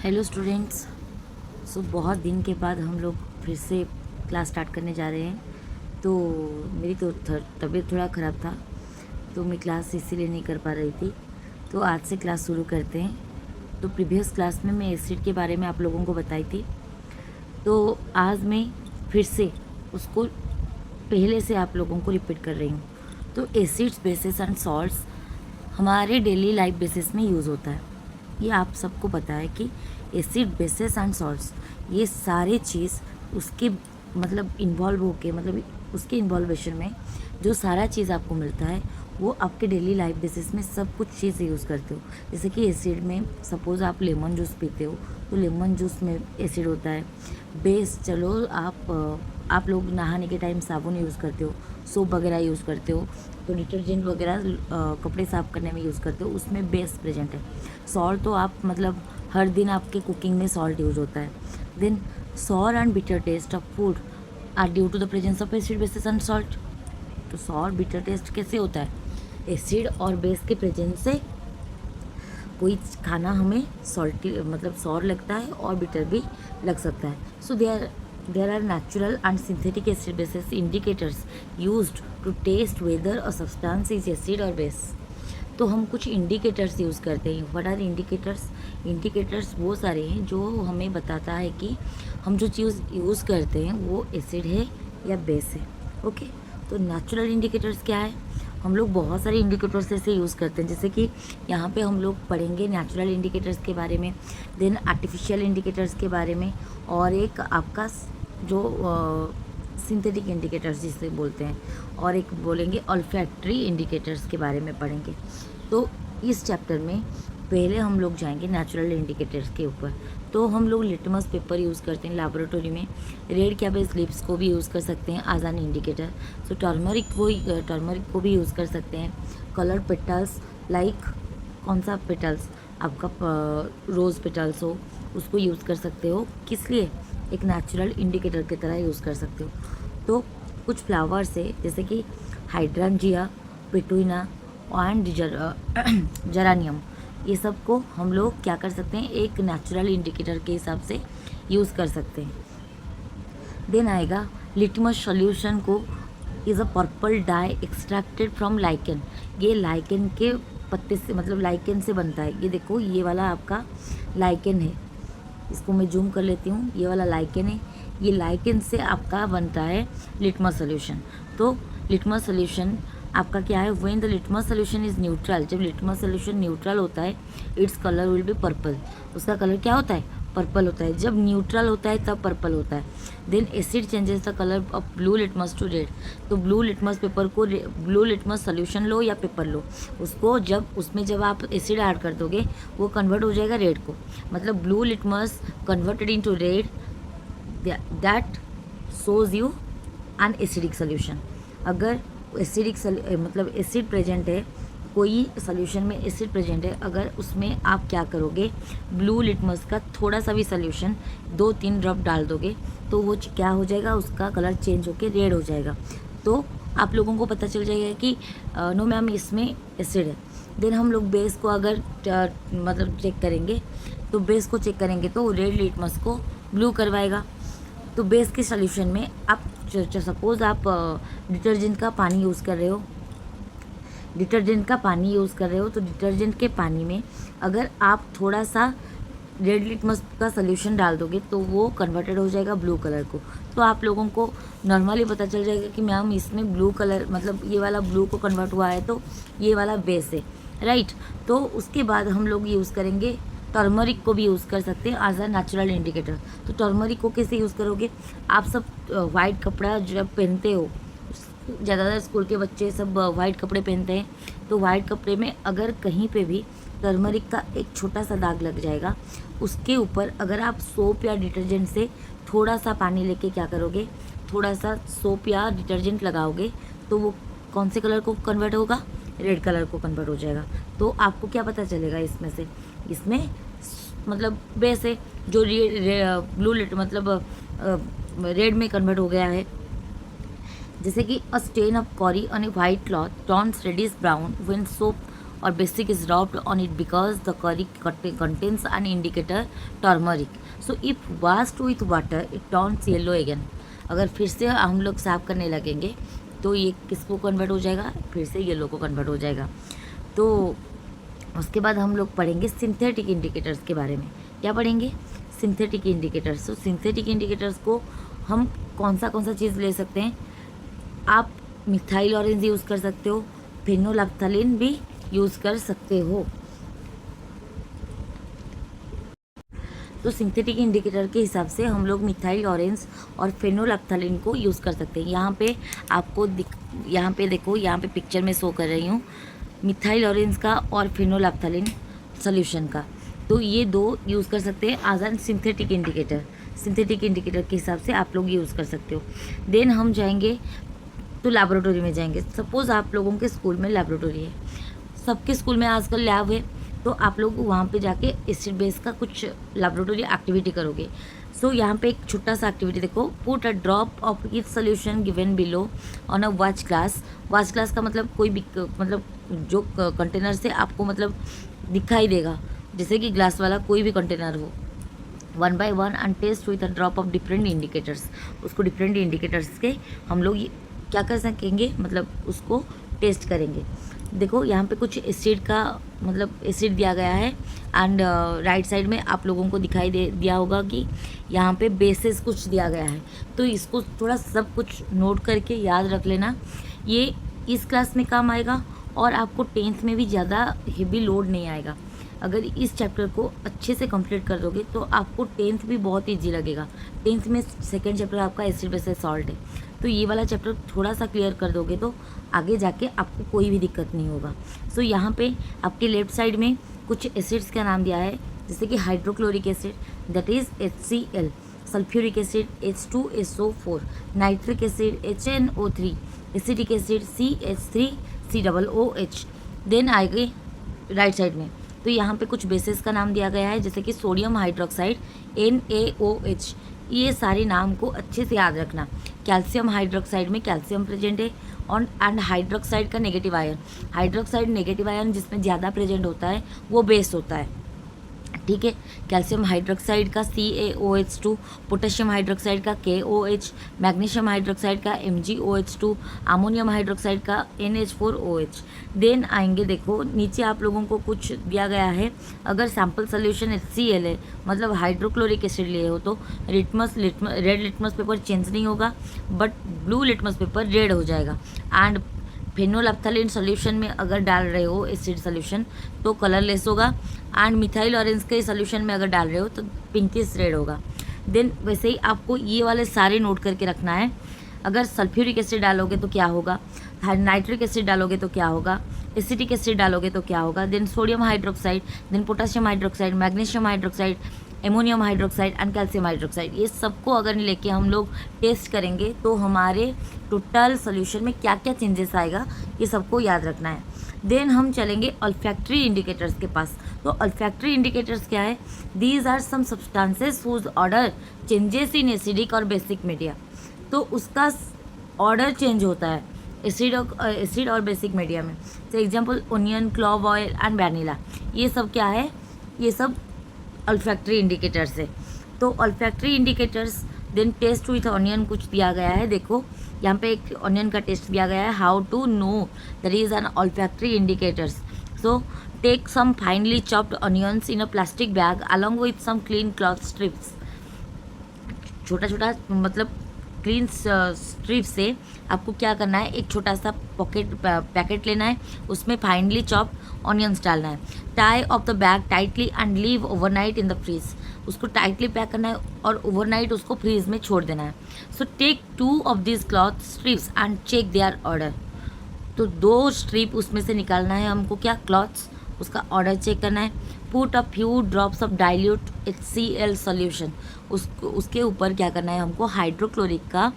Hello students. बहुत दिन के बाद हम लोग फिर से क्लास स्टार्ट करने जा रहे हैं। तो मेरी तो तबीयत थोड़ा ख़राब था, तो मैं क्लास इसीलिए नहीं कर पा रही थी। तो आज से क्लास शुरू करते हैं। तो प्रीवियस क्लास में मैं एसिड के बारे में आप लोगों को बताई थी, तो आज मैं फिर से उसको पहले से आप लोगों को रिपीट कर रही हूँ। तो एसिड्स, बेसिस एंड सॉल्ट्स हमारे डेली लाइफ बेसिस में यूज़ होता है। ये आप सबको पता है कि एसिड, बेसिस एंड सॉल्ट्स ये सारे चीज़ उसके इन्वॉल्व होके उसके इन्वॉल्वेशन में जो सारा चीज़ आपको मिलता है वो आपके डेली लाइफ बेसिस में सब कुछ चीज़ यूज़ करते हो। जैसे कि एसिड में सपोज़ आप लेमन जूस पीते हो तो लेमन जूस में एसिड होता है। बेस, चलो आप लोग नहाने के टाइम साबुन यूज़ करते हो, सोप वगैरह यूज़ करते हो, तो डिटर्जेंट वगैरह कपड़े साफ़ करने में यूज़ करते हो, उसमें बेस प्रेजेंट है। सॉल्ट तो आप हर दिन आपके कुकिंग में सॉल्ट यूज़ होता है। Then sour and bitter taste of food are due to the presence of acid, bases and salt. तो सॉर बिटर टेस्ट कैसे होता है? एसिड और बेस के प्रेजेंस से कोई खाना हमें सॉल्टी सॉर लगता है और बिटर भी लग सकता है। So there are natural and synthetic acid bases indicators used to test whether a substance is acid और बेस। तो हम कुछ इंडिकेटर्स यूज़ करते हैं। What are indicators? इंडिकेटर्स वो सारे हैं जो हमें बताता है कि हम जो चीज़ यूज़ करते हैं वो एसिड है या बेस है। ओके, तो नेचुरल इंडिकेटर्स क्या है? हम लोग बहुत सारे इंडिकेटर्स ऐसे यूज़ करते हैं, जैसे कि यहाँ पे हम लोग पढ़ेंगे नेचुरल इंडिकेटर्स के बारे में, देन आर्टिफिशियल इंडिकेटर्स के बारे में, और एक आपका जो सिंथेटिक इंडिकेटर्स जिसे बोलते हैं, और एक बोलेंगे ऑल्फैक्टरी इंडिकेटर्स के बारे में पढ़ेंगे। तो इस चैप्टर में पहले हम लोग जाएंगे नेचुरल इंडिकेटर्स के ऊपर। तो हम लोग लिटमस पेपर यूज़ करते हैं लेबोरेटरी में। रेड कैबेज लिप्स को भी यूज़ कर सकते हैं as an indicator. So turmeric को भी यूज़ कर सकते हैं। कलर पेटल्स, लाइक कौन सा पेटल्स आपका रोज़ पेटल्स हो उसको यूज़ कर सकते हो। किस लिए? एक नेचुरल इंडिकेटर की तरह यूज़ कर सकते हो। तो कुछ फ्लावर्स है जैसे कि हाइड्रेंजिया, पेटूना एंड जरानियम, ये सब को हम लोग क्या कर सकते हैं, एक नेचुरल इंडिकेटर के हिसाब से यूज़ कर सकते हैं। देन आएगा लिटमस सॉल्यूशन को is a purple dye extracted from lichen. ये लाइकेन के पत्ते से लाइकेन से बनता है। ये देखो, ये वाला आपका लाइकेन है, इसको मैं जूम कर लेती हूँ। ये वाला लाइकेन है, ये लाइकेन से आपका बनता है लिटमस सॉल्यूशन। तो लिटमस सॉल्यूशन आपका क्या है? When the litmus solution is neutral, जब लिटमस सॉल्यूशन न्यूट्रल होता है, its colour will be purple. उसका कलर क्या होता है? पर्पल होता है। जब न्यूट्रल होता है तब पर्पल होता है। Then acid changes the colour of blue litmus to red. तो ब्लू लिटमस पेपर को, ब्लू लिटमस सॉल्यूशन लो या पेपर लो, उसको जब आप एसिड ऐड कर दोगे वो कन्वर्ट हो जाएगा रेड को। Blue litmus converted into red, that shows you an acidic solution. अगर एसिडिक एसिड प्रेजेंट है, कोई सोल्यूशन में एसिड प्रेजेंट है, अगर उसमें आप क्या करोगे, ब्लू लिटमस का थोड़ा सा भी सोल्यूशन 2-3 ड्रॉप डाल दोगे तो वो क्या हो जाएगा, उसका कलर चेंज होकर रेड हो जाएगा। तो आप लोगों को पता चल जाएगा कि नो मैम इसमें एसिड है। देन हम लोग बेस को अगर चेक करेंगे, तो बेस को चेक करेंगे तो रेड लिटमस को ब्लू करवाएगा। तो बेस के सोल्यूशन में आप सपोज़ आप डिटर्जेंट का पानी यूज़ कर रहे हो, तो डिटर्जेंट के पानी में अगर आप थोड़ा सा रेड लिटमस का सोल्यूशन डाल दोगे तो वो कन्वर्टेड हो जाएगा ब्लू कलर को। तो आप लोगों को नॉर्मली पता चल जाएगा कि मैम इसमें ब्लू कलर ये वाला ब्लू को कन्वर्ट हुआ है तो ये वाला बेस है, राइट। तो उसके बाद हम लोग यूज़ करेंगे टर्मरिक को भी यूज़ कर सकते हैं एज अ नेचुरल इंडिकेटर। तो टर्मरिक को कैसे यूज़ करोगे? आप सब वाइट कपड़ा जब पहनते हो, ज़्यादातर स्कूल के बच्चे सब वाइट कपड़े पहनते हैं, तो वाइट कपड़े में अगर कहीं पे भी टर्मरिक का एक छोटा सा दाग लग जाएगा, उसके ऊपर अगर आप सोप या डिटर्जेंट से थोड़ा सा पानी लेके क्या करोगे, थोड़ा सा सोप या डिटर्जेंट लगाओगे तो वो कौन से कलर को कन्वर्ट होगा? रेड कलर को कन्वर्ट हो जाएगा। तो आपको क्या पता चलेगा इसमें से? इसमें बेस है जो ब्लू रेड में कन्वर्ट हो गया है। जैसे कि a stain of curry on a white cloth turns reddish brown when soap or basic is dropped on it because the curry contains an indicator turmeric. So if washed with water it turns yellow again. अगर फिर से हम लोग साफ़ करने लगेंगे तो ये किसको कन्वर्ट हो जाएगा, फिर से येलो को कन्वर्ट हो जाएगा। तो उसके बाद हम लोग पढ़ेंगे सिंथेटिक इंडिकेटर्स के बारे में। क्या पढ़ेंगे? Synthetic indicators. तो सिंथेटिक इंडिकेटर्स को हम कौन सा चीज़ ले सकते हैं? आप मिथाइल ऑरेंज यूज़ कर सकते हो, फेनोलैफ्थलीन भी यूज़ कर सकते हो। तो सिंथेटिक इंडिकेटर के हिसाब से हम लोग मिथाइल ऑरेंज और फेनोलैफ्थलीन को यूज़ कर सकते हैं। यहाँ पे आपको यहाँ पे देखो, यहाँ पे पिक्चर में शो कर रही हूँ मिथाइल ऑरेंज का और फेनोलैफ्थलीन सोल्यूशन का। तो ये दो यूज़ कर सकते हैं as an synthetic indicator. Synthetic indicator के हिसाब से आप लोग यूज़ कर सकते हो। देन हम जाएंगे तो लैबोरेटरी में जाएंगे। सपोज़ आप लोगों के स्कूल में लैबोरेटरी है, सबके स्कूल में आजकल लैब है, तो आप लोग वहाँ पे जाके एसिड बेस का कुछ लैबोरेटरी एक्टिविटी करोगे। सो यहाँ पे एक छोटा सा एक्टिविटी देखो, put a drop of each solution given below on a watch glass. Watch glass का मतलब कोई भी मतलब जो कंटेनर से आपको मतलब दिखाई देगा, जैसे कि ग्लास वाला कोई भी कंटेनर हो, 1 by 1 and test with a drop of different indicators. उसको डिफरेंट इंडिकेटर्स के हम लोग क्या कर सकेंगे, मतलब उसको टेस्ट करेंगे। देखो यहाँ पे कुछ एसिड का मतलब एसिड दिया गया है एंड राइट साइड में आप लोगों को दिखाई दिया होगा कि यहाँ पे बेसिस कुछ दिया गया है। तो इसको थोड़ा सब कुछ नोट करके याद रख लेना, ये इस क्लास में काम आएगा और आपको 10th में भी ज़्यादा हेवी लोड नहीं आएगा। अगर इस चैप्टर को अच्छे से कंप्लीट कर दोगे तो आपको 10th भी बहुत ईजी लगेगा। 10th में सेकेंड चैप्टर आपका एसिड बेसिस सॉल्ट है, तो ये वाला चैप्टर थोड़ा सा क्लियर कर दोगे तो आगे जाके आपको कोई भी दिक्कत नहीं होगा। सो यहाँ पे आपके लेफ्ट साइड में कुछ एसिड्स का नाम दिया है, जैसे कि hydrochloric acid that is HCl, sulphuric acid H2SO4, nitric acid HNO3, acetic acid CH3COOH। Then आएगी राइट साइड में, तो यहाँ पे कुछ बेसिस का नाम दिया गया है, जैसे कि सोडियम हाइड्रोक्साइड NaOH। ये सारे नाम को अच्छे से याद रखना। कैल्शियम हाइड्रोक्साइड में कैल्शियम प्रेजेंट है और एंड हाइड्रोक्साइड का negative ion, hydroxide negative ion जिसमें ज़्यादा प्रेजेंट होता है वो बेस होता है, ठीक है। कैल्शियम हाइड्रोक्साइड का CaOH2, पोटेशियम हाइड्रोक्साइड का KOH, मैग्नीशियम हाइड्रोक्साइड का MgOH2, अमोनियम हाइड्रोक्साइड का NH4OH। देन आएंगे, देखो नीचे आप लोगों को कुछ दिया गया है। अगर सैम्पल सोल्यूशन HCl है, मतलब हाइड्रोक्लोरिक एसिड लिए हो, तो रेड लिटमस पेपर चेंज नहीं होगा, but blue litmus paper red हो जाएगा। एंड फेनोलैफ्थलीन सोल्यूशन में अगर डाल रहे हो एसिड सोल्यूशन तो कलरलेस होगा, एंड मिथाइल ऑरेंज के सोल्यूशन में अगर डाल रहे हो तो पिंकिश रेड होगा। देन वैसे ही आपको ये वाले सारे नोट करके रखना है। अगर सल्फ्यूरिक एसिड डालोगे तो क्या होगा, नाइट्रिक एसिड डालोगे तो क्या होगा, एसिटिक एसिड डालोगे तो क्या होगा, then sodium hydroxide, then potassium hydroxide, magnesium hydroxide, ammonium hydroxide and calcium hydroxide. ये सबको अगर लेके हम लोग टेस्ट करेंगे तो हमारे टोटल सोल्यूशन में क्या क्या चेंजेस आएगा, ये सबको याद रखना है। देन हम चलेंगे ऑल्फैक्टरी इंडिकेटर्स के पास। तो ऑल्फैक्टरी इंडिकेटर्स क्या है? These are some substances whose odour changes in acidic और बेसिक मीडिया। तो उसका ऑर्डर चेंज होता है एसिड और बेसिक मीडिया में। तो example onion, clove oil and vanilla, ये सब क्या है? ये सब ऑल्फैक्टरी इंडिकेटर्स है। तो olfactory indicators, then test with onion कुछ दिया गया है। देखो यहाँ पे एक ऑनियन का टेस्ट दिया गया है, how to know that is an olfactory indicators. So take some finely chopped onions in a plastic bag along with some clean cloth strips. छोटा छोटा मतलब क्लीन स्ट्रिप से आपको क्या करना है, एक छोटा सा पैकेट लेना है, उसमें फाइनली चॉप ऑनियंस डालना है। Tie off the bag tightly and leave overnight in the fridge. उसको टाइटली पैक करना है और ओवरनाइट उसको फ्रीज में छोड़ देना है। So take 2 of this cloth strips and check their odour. तो 2 स्ट्रिप उसमें से निकालना है हमको, क्या क्लॉथ्स, उसका ऑर्डर चेक करना है। Put a few drops of dilute HCl solution, उसके ऊपर क्या करना है हमको, हाइड्रोक्लोरिक का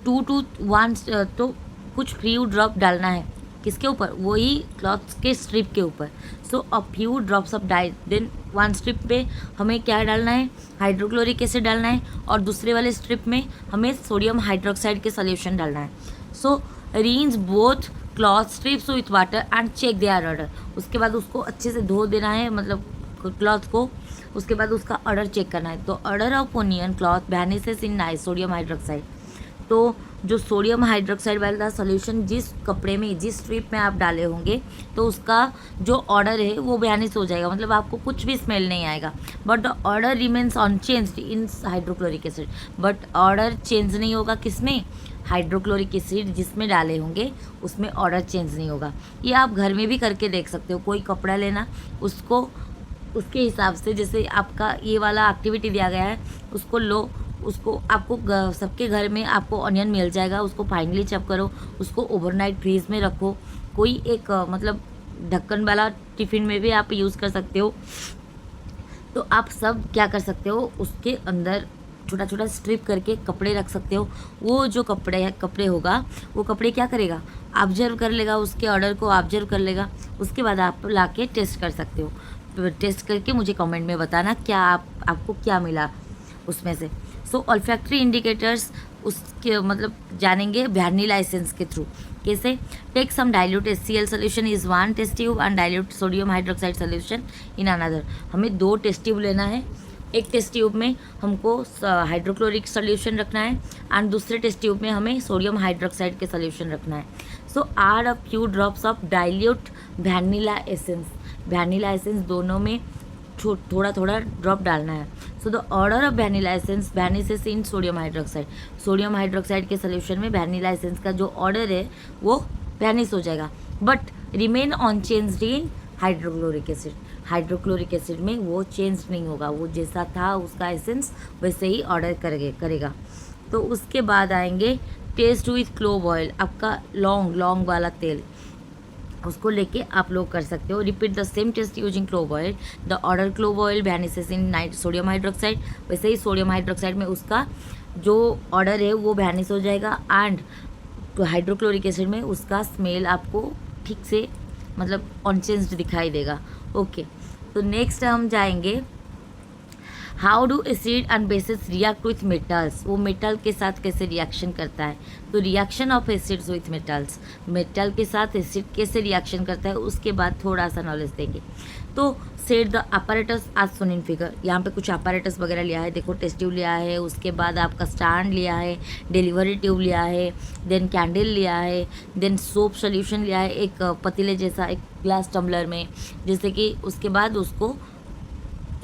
2 to 1 तो कुछ फ्यू ड्रॉप डालना है। किसके ऊपर? वही क्लॉथ्स के स्ट्रिप के ऊपर। So a few drops of dye, then 1 strip पे हमें क्या डालना है, हाइड्रोक्लोरिक एसिड डालना है, और दूसरे वाले स्ट्रिप में हमें सोडियम हाइड्रोक्साइड के सोल्यूशन डालना है। So rinse both cloth strips with water and check their odour. उसके बाद उसको अच्छे से धो देना है, मतलब क्लॉथ को। उसके बाद उसका ऑर्डर चेक करना है। तो odour of onion cloth vanishes in nice sodium hydroxide. तो जो सोडियम हाइड्रोक्साइड वाला सोल्यूशन जिस कपड़े में, जिस स्ट्रिप में आप डाले होंगे, तो उसका जो ऑर्डर है वो वैनिश हो जाएगा, मतलब आपको कुछ भी स्मेल नहीं आएगा। But the order remains unchanged in hydrochloric acid. But order change नहीं होगा किसमें? हाइड्रोक्लोरिक एसिड जिसमें डाले होंगे उसमें ऑर्डर चेंज नहीं होगा। ये आप घर में भी करके देख सकते हो। कोई कपड़ा लेना, उसको उसके हिसाब से, जैसे आपका ये वाला एक्टिविटी दिया गया है, उसको लो, उसको आपको सबके घर में आपको ऑनियन मिल जाएगा, उसको फाइनली चॉप करो, उसको ओवरनाइट फ्रीज में रखो। कोई एक मतलब ढक्कन वाला टिफ़िन में भी आप यूज़ कर सकते हो। तो आप सब क्या कर सकते हो, उसके अंदर छोटा छोटा स्ट्रिप करके कपड़े रख सकते हो। वो जो कपड़े होगा, वो कपड़े क्या करेगा, ऑब्जर्व कर लेगा, उसके ऑर्डर को ऑब्जर्व कर लेगा। उसके बाद आप ला के टेस्ट कर सकते हो। टेस्ट करके मुझे कमेंट में बताना क्या आपको क्या मिला उसमें से। सो ऑल्फैक्टरी इंडिकेटर्स उसके मतलब जानेंगे वैनिला एसेंस के थ्रू। कैसे? Take some dilute HCl solution is 1 test tube and dilute sodium hydroxide solution in another. हमें 2 टेस्ट ट्यूब लेना है। एक टेस्ट ट्यूब में हमको हाइड्रोक्लोरिक सोल्यूशन रखना है एंड दूसरे टेस्ट ट्यूब में हमें सोडियम हाइड्रोक्साइड के सोल्यूशन रखना है। So add a few drops of dilute vanilla essence. Vanilla essence दोनों में थोड़ा थोड़ा ड्रॉप डालना है। So the odour of vanilla essence vanishes in sodium hydroxide. Sodium hydroxide के सोल्यूशन में वैनिला एसेंस का जो ऑर्डर है वो वैनिश हो जाएगा, but remain unchanged in hydrochloric acid. Hydrochloric acid में वो चेंज नहीं होगा, वो जैसा था उसका एसेंस वैसे ही ऑर्डर करेगा। तो उसके बाद आएंगे टेस्ट विथ क्लोव ऑयल। आपका लौंग वाला तेल, उसको लेके आप लोग कर सकते हो। Repeat the same test using clove oil. The odour clove oil vanishes in sodium hydroxide. वैसे ही सोडियम हाइड्रोक्साइड में उसका जो ऑर्डर है वो वैनिश हो जाएगा एंड हाइड्रोक्लोरिक एसिड में उसका स्मेल आपको ठीक से मतलब अनचेंज्ड दिखाई देगा। ओके, तो नेक्स्ट हम जाएंगे how do acid and bases react with metals. वो मेटल के साथ कैसे रिएक्शन करता है। तो reaction of acids with metals, metal के साथ एसिड कैसे रिएक्शन करता है, उसके बाद थोड़ा सा नॉलेज देंगे। तो set the apparatus as shown in figure. यहाँ पे कुछ अपैरेटस वगैरह लिया है, देखो टेस्ट ट्यूब लिया है, उसके बाद आपका स्टैंड लिया है, डिलीवरी ट्यूब लिया है, देन कैंडल लिया है, देन सोप सोल्यूशन लिया है एक पतीले जैसा, एक ग्लास टम्बलर में, जैसे कि उसके बाद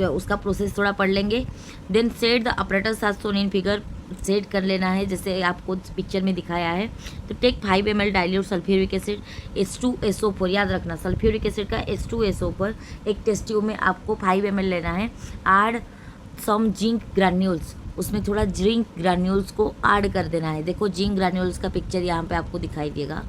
उसका प्रोसेस थोड़ा पढ़ लेंगे। Then set the apparatus as shown in figure. Set कर लेना है जैसे आपको पिक्चर में दिखाया है। तो take 5 ml dilute sulphuric acid H2SO4। याद रखना सल्फ्यूरिक एसिड का H2SO4 एक टेस्ट ट्यूब में आपको 5 ml लेना है। ऐड सम जिंक ग्रैन्यूल्स, उसमें थोड़ा जिंक ग्रैन्यूल्स को ऐड कर देना है। देखो जिंक ग्रैन्यूल्स का पिक्चर यहाँ पे आपको दिखाई देगा।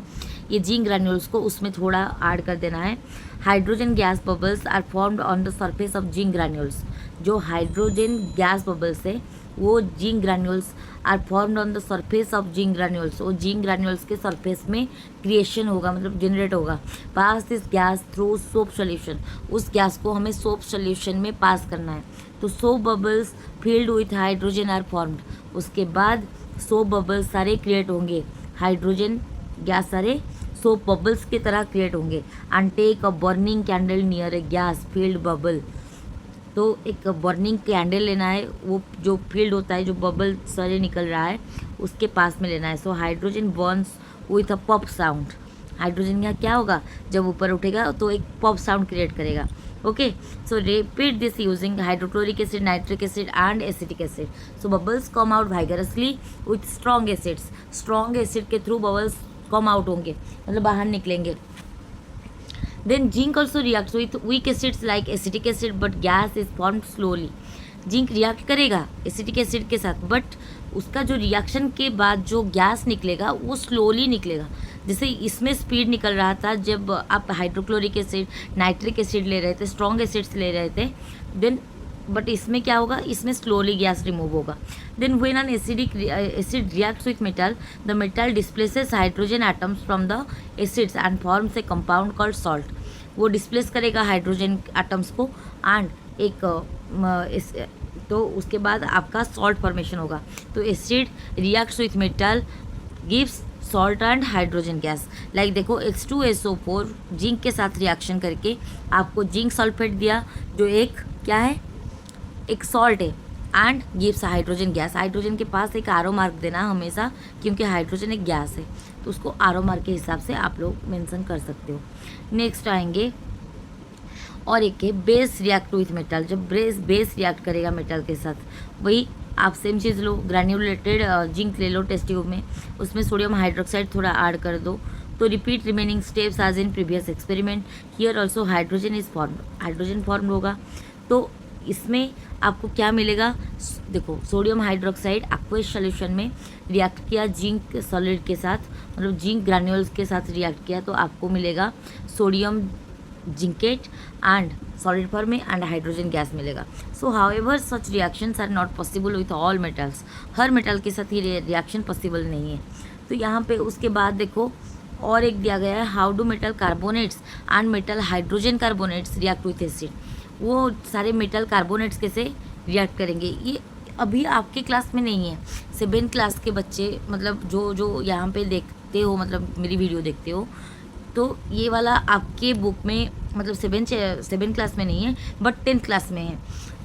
ये जिंक ग्रैन्यूल्स को उसमें थोड़ा ऐड कर देना है। Hydrogen gas bubbles are formed on the surface of zinc granules. जो हाइड्रोजन गैस बबल्स है वो zinc granules are formed on the surface of zinc granules. वो जिंक ग्रैन्यूल्स के सरफेस में क्रिएशन होगा, मतलब जनरेट होगा। Pass this gas through soap solution. उस गैस को हमें सोप सोल्यूशन में पास करना है। तो soap bubbles filled with hydrogen are formed. उसके बाद सोप बबल्स सारे क्रिएट होंगे, हाइड्रोजन गैस सारे सोप बबल्स की तरह क्रिएट होंगे। And take a burning candle near a gas filled bubble. तो एक बर्निंग कैंडल लेना है, वो जो फील्ड होता है, जो बबल सारे निकल रहा है उसके पास में लेना है। So hydrogen burns with a pop sound. Hydrogen का क्या होगा, जब ऊपर उठेगा तो एक पॉप साउंड क्रिएट करेगा। Okay, so repeat this using hydrochloric acid, nitric acid and acetic acid. So bubbles come out vigorously with strong acids. Strong acid के थ्रू बबल्स कम आउट होंगे, मतलब बाहर निकलेंगे। Then zinc also reacts with weak acids like acetic acid, but gas is formed slowly. Zinc react करेगा acetic acid के साथ, but उसका जो रिएक्शन के बाद जो गैस निकलेगा वो स्लोली निकलेगा। जैसे इसमें स्पीड निकल रहा था जब आप हाइड्रोक्लोरिक एसिड, नाइट्रिक एसिड ले रहे थे, स्ट्रॉन्ग एसिड्स ले रहे थे, देन बट इसमें क्या होगा, इसमें स्लोली गैस रिमूव होगा। Then when an acid reacts with metal, the metal displaces hydrogen atoms from the acids and forms a compound called salt. वो डिस्प्लेस करेगा हाइड्रोजन एटम्स को एंड तो उसके बाद आपका सॉल्ट फॉर्मेशन होगा। तो acid reacts with metal gives salt and hydrogen gas. Like देखो H2SO4 जिंक के साथ रिएक्शन करके आपको जिंक सल्फेट दिया, जो एक क्या है, एक सॉल्ट है, and gives hydrogen gas. Hydrogen के पास एक आरो मार्क देना हमेशा, क्योंकि हाइड्रोजन एक गैस है, तो उसको आरो मार्क के हिसाब से आप लोग मेंशन कर सकते हो। नेक्स्ट आएंगे और एक है बेस रिएक्ट विथ मेटल। जब बेस रिएक्ट करेगा मेटल के साथ, वही आप सेम चीज़ लो, ग्रैन्युलेटेड जिंक ले लो टेस्ट ट्यूब में, उसमें सोडियम हाइड्रोक्साइड थोड़ा ऐड कर दो, तो repeat remaining steps as in previous experiment, here also hydrogen is form, hydrogen form होगा। तो इसमें आपको क्या मिलेगा, देखो सोडियम हाइड्रोक्साइड एक्वस सॉल्यूशन में रिएक्ट किया जिंक सॉलिड के साथ, मतलब जिंक ग्रैन्यूल्स के साथ रिएक्ट किया, तो आपको मिलेगा sodium zincate and solid form में एंड हाइड्रोजन गैस मिलेगा। So however such reactions are not possible with all metals, हर मेटल के साथ ये रिएक्शन पॉसिबल नहीं है। तो यहाँ पे उसके बाद देखो और एक दिया गया है, how do metal carbonates and metal hydrogen carbonates react with acid. वो सारे मेटल कार्बोनेट्स कैसे रिएक्ट करेंगे, ये अभी आपके क्लास में नहीं है। 7 क्लास के बच्चे, मतलब जो यहाँ पे देखते हो, मतलब मेरी वीडियो देखते हो, तो ये वाला आपके बुक में मतलब 7 क्लास में नहीं है, बट 10th क्लास में है।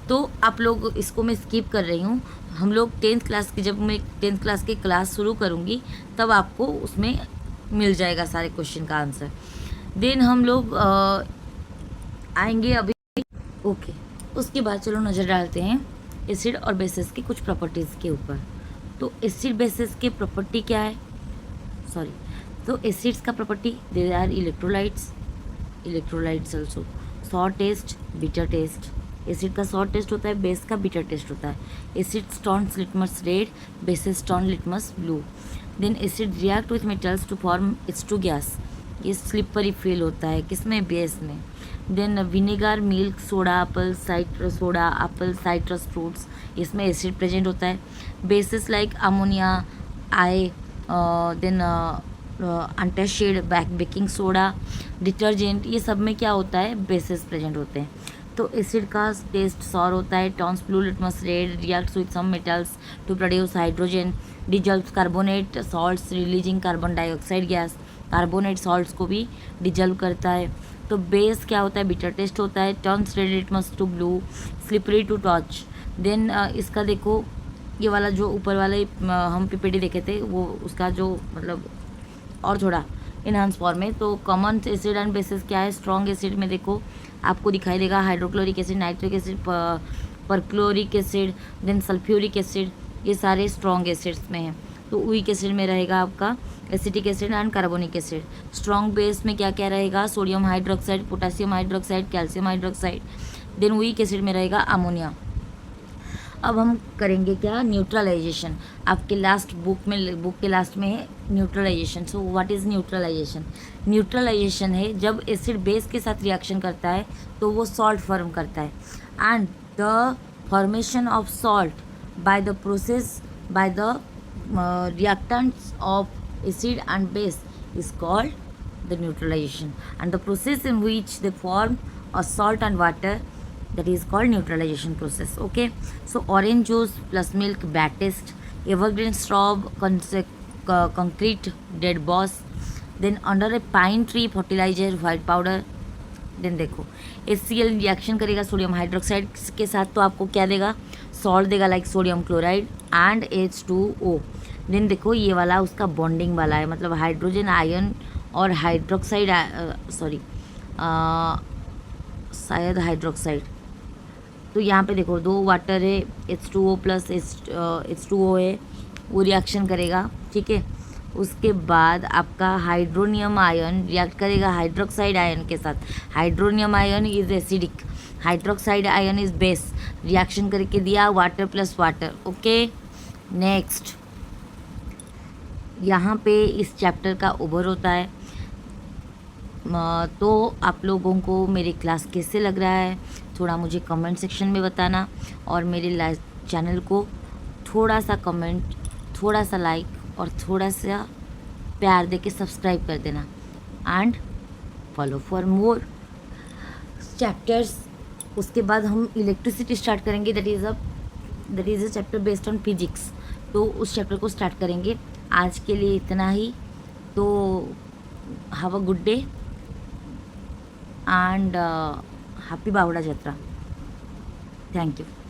तो आप लोग इसको मैं स्किप कर रही हूँ। हम लोग 10th क्लास की, जब मैं 10th क्लास की क्लास शुरू करूँगी, तब आपको उसमें मिल जाएगा सारे क्वेश्चन का आंसर। देन हम लोग आएंगे अभी, ओके। उसके बाद चलो नज़र डालते हैं एसिड और बेसिस की कुछ प्रॉपर्टीज़ के ऊपर। तो एसिड बेसिस की प्रॉपर्टी क्या है, सॉरी, तो एसिड्स का property, they are electrolytes also, sour taste, bitter taste. Acid का सॉर टेस्ट होता है, बेस का बिटर टेस्ट होता है। Acid turns litmus red, bases turn litmus blue. Then acid react with metals to form H2 gas, ये slippery feel होता है, किसमें, बेस में। Then vinegar, milk, soda, apple citrus fruits, इसमें एसिड प्रेजेंट होता है। Bases like ammonia, then antacid, baking soda, detergent, ये सब में क्या होता है, बेसिस प्रेजेंट होते हैं। तो एसिड का टेस्ट सॉर होता है, turns blue litmus red, reacts with some metals to produce hydrogen, dissolves carbonate salts releasing carbon dioxide gas, carbonate salts को भी डिजल्व करता है। तो बेस क्या होता है, बिटर टेस्ट होता है, turns red litmus to blue, slippery to touch. Then इसका देखो, ये वाला जो ऊपर वाले हम पीपीटी देखे थे, वो उसका जो मतलब और थोड़ा इनहांस फॉर्म में। तो कॉमन एसिड एंड बेसिस क्या है, स्ट्रॉन्ग एसिड में देखो आपको दिखाई देगा hydrochloric acid, nitric acid, perchloric acid, then sulphuric acid, ये सारे स्ट्रॉन्ग एसिड्स में हैं। तो वीक एसिड में रहेगा आपका acetic acid and carbonic acid. Strong base में क्या क्या रहेगा, sodium hydroxide, potassium hydroxide, calcium hydroxide. Then weak acid में रहेगा अमोनिया। अब हम करेंगे क्या, न्यूट्रलाइजेशन। आपके लास्ट बुक के लास्ट में है neutralisation. So what is neutralisation? Neutralisation है जब एसिड बेस के साथ रिएक्शन करता है तो वो सॉल्ट फॉर्म करता है, and the formation of salt by the process by the reactants of acid and base is called the neutralization, and the process in which they form a salt and water, that is called neutralization process. Okay, so orange juice plus milk, bad taste. Evergreen shrub, concrete, dead boss. Then under a pine tree, fertilizer, white powder. Then देखो HCl reaction करेगा sodium hydroxide के साथ, तो आपको क्या देगा, salt देगा, like sodium chloride and H2O। Then देखो ये वाला उसका बॉन्डिंग वाला है, मतलब हाइड्रोजन आयन और हाइड्रोक्साइड, सॉरी शायद हाइड्रोक्साइड। तो यहाँ पे देखो 2 वाटर है, H2O प्लस H2O है, वो रिएक्शन करेगा, ठीक है। उसके बाद आपका हाइड्रोनियम आयन रिएक्ट करेगा हाइड्रोक्साइड आयन के साथ। Hydronium ion is acidic, hydroxide ion is base, reaction करके दिया water plus water. Okay, next यहाँ पे इस चैप्टर का ओवर होता है। तो आप लोगों को मेरी क्लास कैसे लग रहा है थोड़ा मुझे कमेंट सेक्शन में बताना, और मेरे चैनल को थोड़ा सा कमेंट, थोड़ा सा लाइक और थोड़ा सा प्यार देके सब्सक्राइब कर देना, and follow for more chapters. उसके बाद हम इलेक्ट्रिसिटी स्टार्ट करेंगे, that is a chapter based on physics. तो उस चैप्टर को स्टार्ट करेंगे। आज के लिए इतना ही। तो have a good day and happy Bahuda Jatra. Thank you.